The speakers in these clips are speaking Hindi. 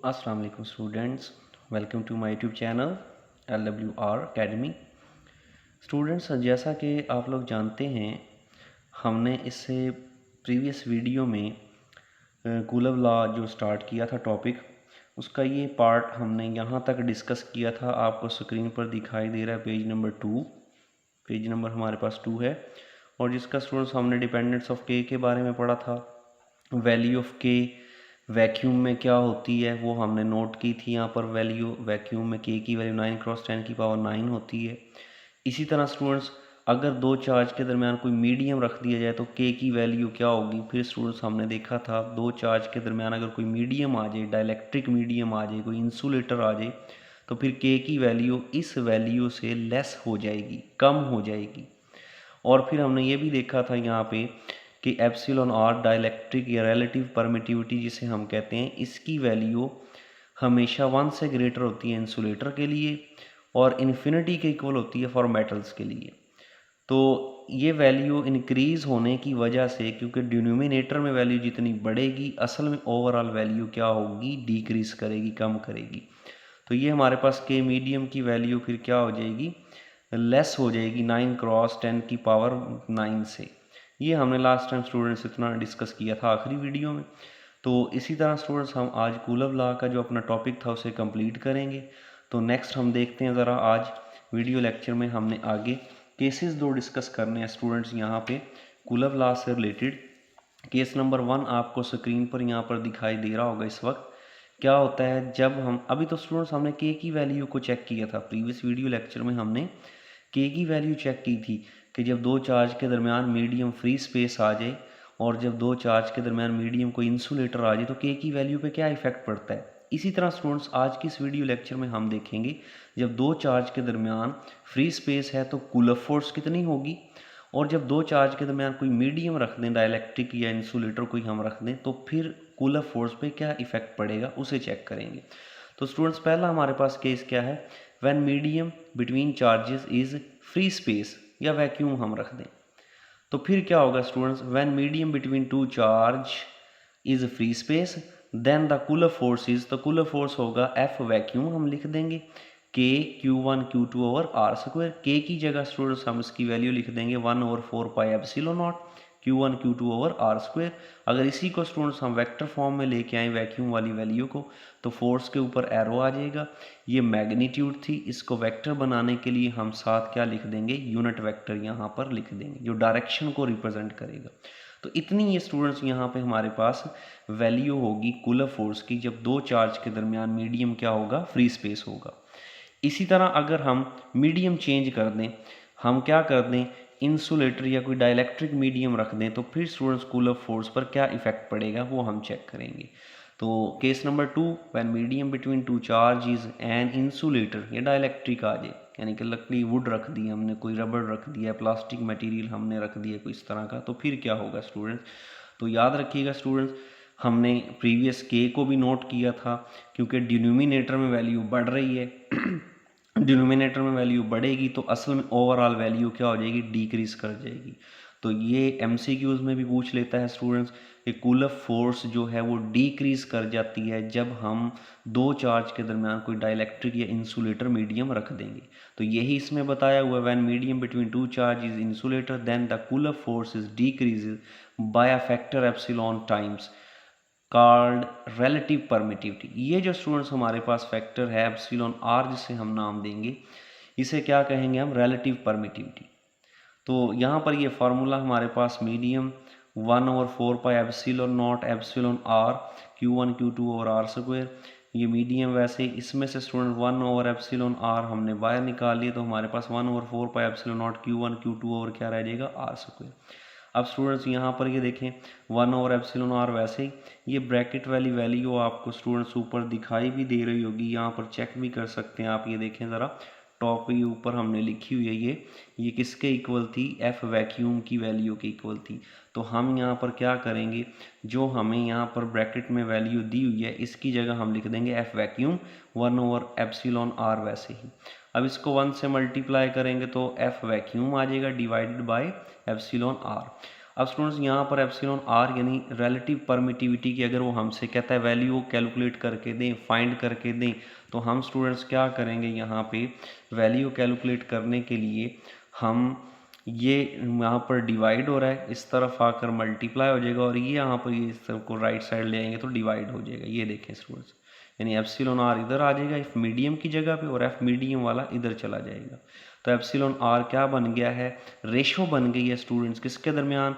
अस्सलाम वालेकुम students, welcome to my YouTube channel LWR academy. Students, जैसा कि आप लोग जानते हैं, हमने इससे प्रीवियस वीडियो में कूलर लॉ जो स्टार्ट किया था टॉपिक, उसका ये पार्ट हमने यहाँ तक डिस्कस किया था। आपको स्क्रीन पर दिखाई दे रहा है पेज नंबर 2, पेज नंबर हमारे पास 2 है, और जिसका स्टूडेंट्स हमने डिपेंडेंस ऑफ के बारे में पढ़ा था। वैल्यू ऑफ के वैक्यूम में क्या होती है वो हमने नोट की थी। यहाँ पर वैल्यू वैक्यूम में के की वैल्यू 9 × 10⁻⁹ होती है। इसी तरह स्टूडेंट्स, अगर दो चार्ज के दरमियान कोई मीडियम रख दिया जाए तो के की वैल्यू क्या होगी। फिर स्टूडेंट्स हमने देखा था, दो चार्ज के दरमियान अगर कोई मीडियम आ जाए, डाइलेक्ट्रिक मीडियम आ जाए, कोई इंसुलेटर आ जाए, तो फिर के की वैल्यू इस वैल्यू से लेस हो जाएगी, कम हो जाएगी। और फिर हमने ये भी देखा था यहाँ पे कि एप्सिलॉन आर डाइलेक्ट्रिक या रिलेटिव परमिटिविटी जिसे हम कहते हैं, इसकी वैल्यू हमेशा 1 से ग्रेटर होती है इंसुलेटर के लिए और इन्फिनिटी के इक्वल होती है फॉर मेटल्स के लिए। तो ये वैल्यू इंक्रीज़ होने की वजह से, क्योंकि डिनोमिनेटर में वैल्यू जितनी बढ़ेगी, असल में ओवरऑल वैल्यू क्या होगी, डिक्रीज़ करेगी, कम करेगी। तो ये हमारे पास के मीडियम की वैल्यू फिर क्या हो जाएगी, लेस हो जाएगी 9 × 10⁻⁹ से। ये हमने लास्ट टाइम स्टूडेंट्स इतना डिस्कस किया था आखिरी वीडियो में। तो इसी तरह स्टूडेंट्स, हम आज कूलर लॉ का जो अपना टॉपिक था उसे कंप्लीट करेंगे। तो नेक्स्ट हम देखते हैं ज़रा, आज वीडियो लेक्चर में हमने आगे केसेस दो डिस्कस करने हैं स्टूडेंट्स। यहाँ पे कूलर लॉ से रिलेटेड केस नंबर 1 आपको स्क्रीन पर यहाँ पर दिखाई दे रहा होगा इस वक्त। क्या होता है जब हम, अभी तो स्टूडेंट्स हमने के की वैल्यू को चेक किया था, प्रीवियस वीडियो लेक्चर में हमने के की वैल्यू चेक की थी कि जब दो चार्ज के दरमियान मीडियम फ्री स्पेस आ जाए और जब दो चार्ज के दरमियान मीडियम कोई इंसुलेटर आ जाए तो के की वैल्यू पे क्या इफेक्ट पड़ता है। इसी तरह स्टूडेंट्स, आज की इस वीडियो लेक्चर में हम देखेंगे जब दो चार्ज के दरमियान फ्री स्पेस है तो कूलर फोर्स कितनी होगी, और जब दो चार्ज के दरमियान कोई मीडियम रख दें, डाइलेक्ट्रिक या इंसुलेटर कोई हम रख दें, तो फिर कूलर फोर्स पे क्या इफेक्ट पड़ेगा उसे चेक करेंगे। तो स्टूडेंट्स, पहला हमारे पास केस क्या है, when medium between charges is free space या वैक्यूम हम रख दें। तो फिर क्या होगा students, when medium between two charge is free space then the Coulomb force is, तो कूलर फोर्स होगा एफ वैक्यूम, हम लिख देंगे के Q1 Q2/r²। के की जगह स्टूडेंट्स हम इसकी वैल्यू लिख देंगे 1/4πε0 Q1 Q2/r²। अगर इसी को स्टूडेंट्स हम वेक्टर फॉर्म में लेके आए वैक्यूम वाली वैल्यू को, तो फोर्स के ऊपर एरो आ जाएगा। ये मैग्नीट्यूड थी, इसको वेक्टर बनाने के लिए हम साथ क्या लिख देंगे, यूनिट वेक्टर यहाँ पर लिख देंगे जो डायरेक्शन को रिप्रेजेंट करेगा। तो इतनी ये स्टूडेंट्स यहाँ पे हमारे पास वैल्यू होगी कूलर फोर्स की जब दो चार्ज के दरमियान मीडियम क्या होगा, फ्री स्पेस होगा। इसी तरह अगर हम मीडियम चेंज कर दें, हम क्या कर दें, इंसुलेटर या कोई डाइलेक्ट्रिक मीडियम रख दें, तो फिर स्टूडेंट्स कूलर फोर्स पर क्या इफेक्ट पड़ेगा वो हम चेक करेंगे। तो case number 2, when medium between two charge is an insulator या डाइलेक्ट्रिक आ जाए, यानी कि लकड़ी वुड रख दी हमने, कोई रबड़ रख दिया, प्लास्टिक मटेरियल हमने रख दिया कोई इस तरह का, तो फिर क्या होगा स्टूडेंट्स। तो याद रखिएगा स्टूडेंट्स, हमने प्रीवियस के को भी नोट किया था, क्योंकि डिनोमिनेटर में वैल्यू बढ़ रही है डिनोमिनेटर में वैल्यू बढ़ेगी तो असल में ओवरऑल वैल्यू क्या हो जाएगी, डिक्रीज कर जाएगी। तो ये एमसीक्यूज में भी पूछ लेता है स्टूडेंट्स कि कूलर फोर्स जो है वो डिक्रीज कर जाती है जब हम दो चार्ज के दरमियान कोई डाइलेक्ट्रिक या इंसुलेटर मीडियम रख देंगे। तो यही इसमें बताया हुआ है, when medium between two charge is insulator then the Coulomb force is decrease by a factor epsilon times called relative permittivity. ये जो स्टूडेंट्स हमारे पास फैक्टर है एप्सिलॉन आर, जिसे हम नाम देंगे, इसे क्या कहेंगे हम, रिलेटिव परमिटिविटी। तो यहाँ पर ये फार्मूला हमारे पास medium 1/4πε0 epsilon R Q1 Q2/r²। ये मीडियम, वैसे इसमें से स्टूडेंट 1/ε0 हमने बाहर निकाल लिए, तो हमारे पास 1/4πε0 Q1 Q2 और क्या रह जाएगा, r²। अब स्टूडेंट्स यहाँ पर ये देखें 1/ε0 वैसे ही, ये ब्रैकेट वाली वैल्यू आपको स्टूडेंट्स ऊपर दिखाई भी दे रही होगी, यहाँ पर चेक भी कर सकते हैं आप। ये देखें ज़रा, टॉप के ऊपर हमने लिखी हुई है ये किसके इक्वल थी, एफ वैक्यूम की वैल्यू के इक्वल थी। तो हम यहाँ पर क्या करेंगे, जो हमें यहाँ पर ब्रैकेट में वैल्यू दी हुई है इसकी जगह हम लिख देंगे एफ वैक्यूम 1/ε0 वैसे ही। अब इसको 1 से मल्टीप्लाई करेंगे तो एफ वैक्यूम आ जाएगा डिवाइडेड बाय एप्सिलॉन आर। अब स्टूडेंट्स यहाँ पर एप्सिलॉन आर यानी रिलेटिव परमिटिविटी की अगर वो हमसे कहता है वैल्यू कैलकुलेट करके दें, फाइंड करके दें, तो हम स्टूडेंट्स क्या करेंगे, यहाँ पे वैल्यू कैलकुलेट करने के लिए हम ये यहाँ पर डिवाइड हो रहा है, इस तरफ आकर मल्टीप्लाई हो जाएगा, और ये यहाँ पर ये इस तरफ को राइट साइड ले आएंगे तो डिवाइड हो जाएगा। ये देखें स्टूडेंट्स, यानी एप्सिलॉन आर इधर आ जाएगा एफ मीडियम की जगह पे, और एफ मीडियम वाला इधर चला जाएगा। तो एप्सिलॉन आर क्या बन गया है, रेशो बन गई है स्टूडेंट्स किसके दरमियान,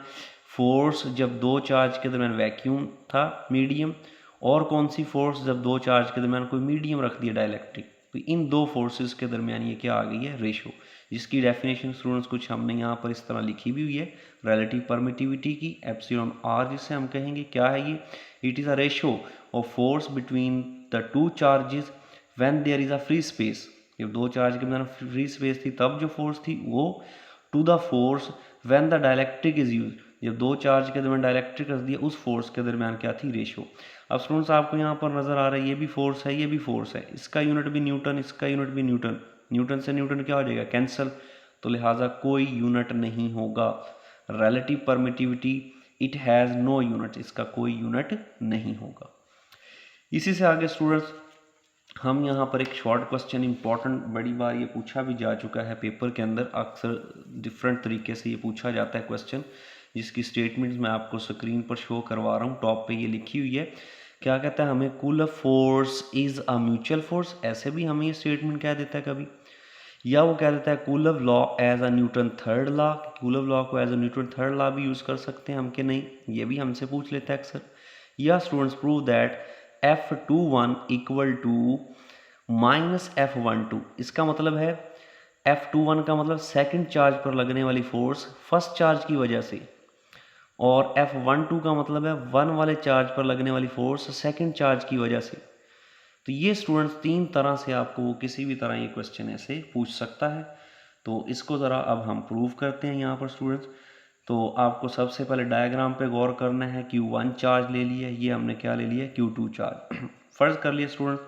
फोर्स जब दो चार्ज के दरमियान वैक्यूम था मीडियम, और कौन सी फोर्स जब दो चार्ज के दरमियान कोई मीडियम रख दिया डाइलेक्ट्रिक, तो इन दो फोर्सेस के दरमियान ये क्या आ गई है, रेशो, जिसकी डेफिनेशन स्टूडेंट्स कुछ हमने यहाँ पर इस तरह लिखी भी हुई है, रिलेटिव परमिटिविटी की एप्सिलॉन आर जिसे हम कहेंगे क्या है ये, it is a ratio of force between the two charges when there is a free space, जब दो चार्ज के दरमियान फ्री स्पेस थी तब जो फोर्स थी वो, to the force when the dielectric is use, जब दो चार्ज के दरमियान डाइलेक्ट्रिक रख दिया उस फोर्स के दरमियान क्या थी, रेशो। अब स्टूडेंट्स आपको यहाँ पर नजर आ रहा है ये भी फोर्स है, ये भी फोर्स है, इसका यूनिट भी न्यूटन, इसका यूनिट भी न्यूटन, न्यूटन से न्यूटन क्या हो जाएगा, कैंसल, तो लिहाजा कोई यूनिट नहीं होगा। Relative permittivity it has no unit, इसका कोई यूनिट नहीं होगा। इसी से आगे स्टूडेंट्स हम यहाँ पर एक शॉर्ट क्वेश्चन इंपॉर्टेंट, बड़ी बार ये पूछा भी जा चुका है पेपर के अंदर, अक्सर डिफरेंट तरीके से ये पूछा जाता है क्वेश्चन, जिसकी स्टेटमेंट्स मैं आपको स्क्रीन पर शो करवा रहा हूँ, टॉप पे ये लिखी हुई है। क्या कहता है हमें, cooler force is a mutual force, ऐसे भी हमें ये स्टेटमेंट कह देता है कभी, या वो कह देता है Coulomb law as a Newton third law, Coulomb law को as a Newton third law भी यूज कर सकते हैं हम कि नहीं, ये भी हमसे पूछ लेता है अक्सर। या students prove that F21 equal to minus F12, इसका मतलब है F21 का मतलब सेकंड चार्ज पर लगने वाली फोर्स फर्स्ट चार्ज की वजह से, और F12 का मतलब है वन वाले चार्ज पर लगने वाली फोर्स सेकंड चार्ज की वजह से। तो ये स्टूडेंट्स तीन तरह से आपको वो किसी भी तरह ये क्वेश्चन ऐसे पूछ सकता है। तो इसको ज़रा अब हम प्रूव करते हैं यहाँ पर स्टूडेंट्स। तो आपको सबसे पहले डायग्राम पे गौर करना है, Q1 चार्ज ले लिया, ये हमने क्या ले लिया, Q2 चार्ज। फर्ज कर लिया स्टूडेंट्स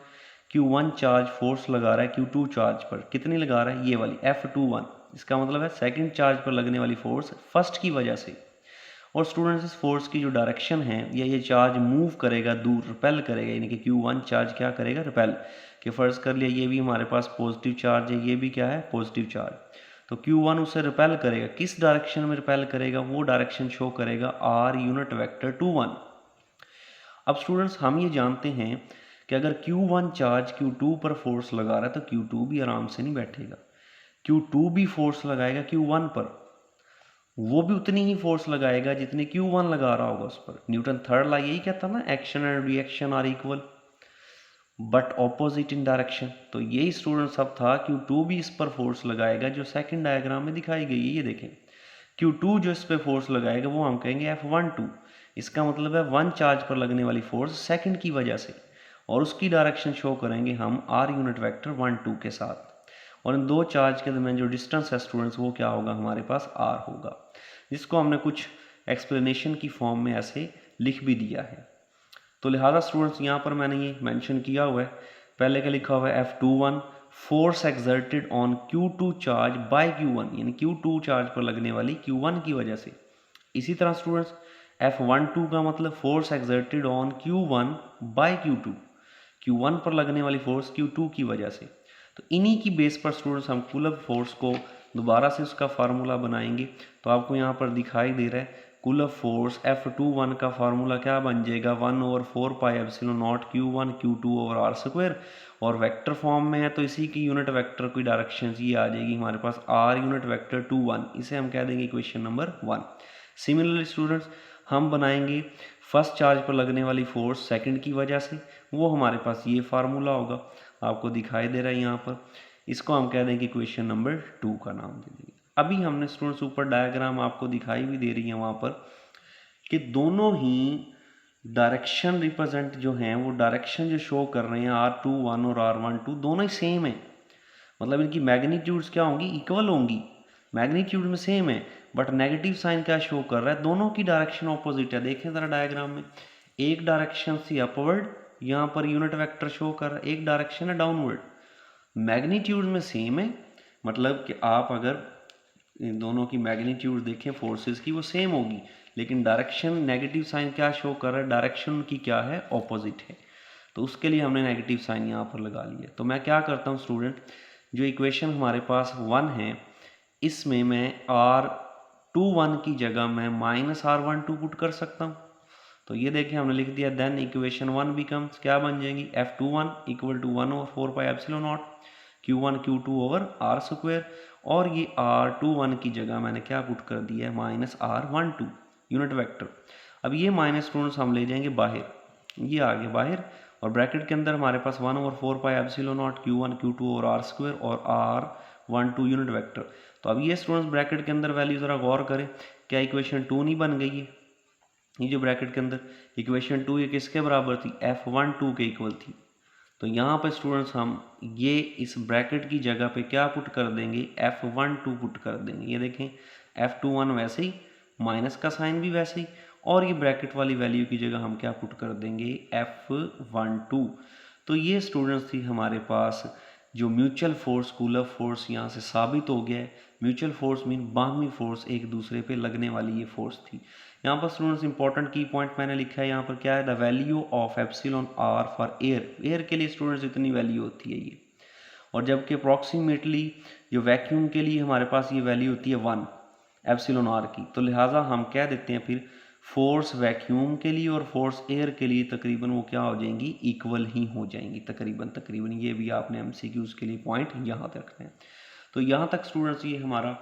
Q1 चार्ज फोर्स लगा रहा है Q2 चार्ज पर, कितनी लगा रहा है, ये वाली F21, इसका मतलब है सेकंड चार्ज पर लगने वाली फोर्स फर्स्ट की वजह से। और स्टूडेंट्स इस फोर्स की जो डायरेक्शन है, या ये चार्ज मूव करेगा दूर, रिपेल करेगा, यानी कि Q1 चार्ज क्या करेगा, रिपेल, कि फर्ज कर लिया ये भी हमारे पास पॉजिटिव चार्ज है, ये भी क्या है, पॉजिटिव चार्ज, तो Q1 उसे रिपेल करेगा, किस डायरेक्शन में रिपेल करेगा, वो डायरेक्शन शो करेगा R यूनिट वेक्टर 21। अब स्टूडेंट्स हम ये जानते हैं कि अगर Q1 चार्ज Q2 पर फोर्स लगा रहा है तो Q2 भी आराम से नहीं बैठेगा, Q2 भी फोर्स लगाएगा Q1 पर, वो भी उतनी ही फोर्स लगाएगा जितनी Q1 लगा रहा होगा उस पर। न्यूटन थर्ड लॉ यही कहता ना, action and reaction are equal but opposite in direction. तो यही स्टूडेंट सब था, Q2 भी इस पर फोर्स लगाएगा जो सेकंड डायग्राम में दिखाई गई है, ये देखें Q2 जो इस पर फोर्स लगाएगा वो हम कहेंगे F12, इसका मतलब है वन चार्ज पर लगने वाली फोर्स सेकंड की वजह से, और उसकी डायरेक्शन शो करेंगे हम R यूनिट वेक्टर 1 2 के साथ, और इन दो चार्ज के दरमियान जो डिस्टेंस है स्टूडेंट्स वो क्या होगा, हमारे पास R होगा, जिसको हमने कुछ एक्सप्लेनेशन की फॉर्म में ऐसे लिख भी दिया है। तो लिहाजा स्टूडेंट्स यहाँ पर मैंने ये मेंशन किया हुआ है, पहले का लिखा हुआ है F21 force exerted on Q2 charge by Q1, यानी Q2 चार्ज पर लगने वाली Q1 की वजह से। इसी तरह स्टूडेंट्स F12 का मतलब force exerted on Q1 bye Q2, Q1 पर लगने वाली फोर्स Q2 की वजह से। तो इन्हीं की बेस पर स्टूडेंट्स हम कूलम्ब फोर्स को दोबारा से उसका फार्मूला बनाएंगे। तो आपको यहाँ पर दिखाई दे रहा है कूलम्ब फोर्स F21 का फार्मूला क्या बन जाएगा, 1/4 pi epsilon not Q1 Q2 over R square, और वेक्टर फॉर्म में है तो इसी की यूनिट वेक्टर की डायरेक्शन ये आ जाएगी हमारे पास R यूनिट वेक्टर 21, इसे हम कह देंगे इक्वेशन नंबर 1। सिमिलरली स्टूडेंट्स हम बनाएंगे फर्स्ट चार्ज पर लगने वाली फोर्स सेकंड की वजह से, वो हमारे पास ये फार्मूला होगा, आपको दिखाई दे रहा है यहाँ पर, इसको हम कह देंगे इक्वेशन नंबर 2 का नाम दे देंगे। अभी हमने स्टूडेंट्स ऊपर डायग्राम आपको दिखाई भी दे रही है वहाँ पर कि दोनों ही डायरेक्शन रिप्रेजेंट जो हैं वो डायरेक्शन जो शो कर रहे हैं R21 और R12 दोनों ही सेम है, मतलब इनकी मैग्नीट्यूड्स क्या होंगी, इक्वल होंगी, मैग्नीट्यूड में सेम है, बट नेगेटिव साइन क्या शो कर रहा है, दोनों की डायरेक्शन ऑपोजिट है। देखें ज़रा डायग्राम में, एक डायरेक्शन से अपवर्ड यहाँ पर यूनिट वेक्टर शो कर रहा है, एक डायरेक्शन है डाउनवर्ड, मैग्नीट्यूड में सेम है, मतलब कि आप अगर इन दोनों की मैग्नीट्यूड देखें फोर्सेस की, वो सेम होगी, लेकिन डायरेक्शन नेगेटिव साइन क्या शो कर रहा है, डायरेक्शन उनकी क्या है, ऑपोजिट है। तो उसके लिए हमने नेगेटिव साइन यहाँ पर लगा लिया। तो मैं क्या करता हूँ स्टूडेंट, जो इक्वेशन हमारे पास 1 है, इसमें मैं R21 की जगह मैं -R12 पुट कर सकता हूँ। तो ये देखिए हमने लिख दिया, देन इक्वेशन 1 बिकम्स, क्या बन जाएगी, F21 equal to 1/4πε0 Q1 Q2 over R square, और ये R21 की जगह मैंने क्या पुट कर दिया है, -R12 यूनिट वेक्टर। अब ये माइनस स्टूडेंट्स हम ले जाएंगे बाहर, ये आ गए बाहर, और ब्रैकेट के अंदर हमारे पास 1/4πε0 Q1 Q2 और R स्क्वायर और R12 यूनिट वेक्टर। तो अब ये स्टूडेंट्स ब्रैकेट के अंदर वैल्यू ज़रा गौर करें, क्या इक्वेशन 2 नहीं बन गई है, ये जो ब्रैकेट के अंदर इक्वेशन 2 ये किसके बराबर थी, F12 के इक्वल थी। तो यहाँ पर स्टूडेंट्स हम ये इस ब्रैकेट की जगह पे क्या पुट कर देंगे, F12 पुट कर देंगे। ये देखें F21 वैसे ही, माइनस का साइन भी वैसे ही, और ये ब्रैकेट वाली वैल्यू की जगह हम क्या पुट कर देंगे, F12। तो ये स्टूडेंट्स थी हमारे पास जो म्यूचुअल फोर्स, कूलर फोर्स यहाँ से साबित हो गया है। म्यूचुअल फोर्स मीन बाहमी फोर्स, एक दूसरे पे लगने वाली ये फोर्स थी। यहाँ पर स्टूडेंट्स इंपॉर्टेंट की पॉइंट मैंने लिखा है यहाँ पर, क्या है, the value of epsilon R for air, air के लिए स्टूडेंट्स इतनी वैल्यू होती है ये, और जबकि अप्रॉक्सीमेटली जो वैक्यूम के लिए हमारे पास ये वैल्यू होती है 1 एप्सिलॉन आर की। तो लिहाजा हम कह देते हैं फिर फोर्स वैक्यूम के लिए और फोर्स एयर के लिए तकरीबन वो क्या हो जाएंगी, इक्वल ही हो जाएंगी तकरीबन। ये भी आपने एमसीक्यूज के लिए पॉइंट यहाँ तक रखना है। तो यहाँ तक स्टूडेंट्स ये हमारा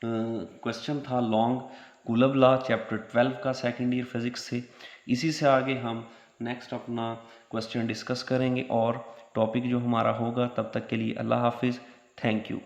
क्वेश्चन था लॉन्ग कूलम्ब लॉ चैप्टर 12 का सेकेंड ईयर फिजिक्स से। इसी से आगे हम नेक्स्ट अपना क्वेश्चन डिस्कस करेंगे और टॉपिक जो हमारा होगा। तब तक के लिए अल्लाह हाफिज़, थैंक यू।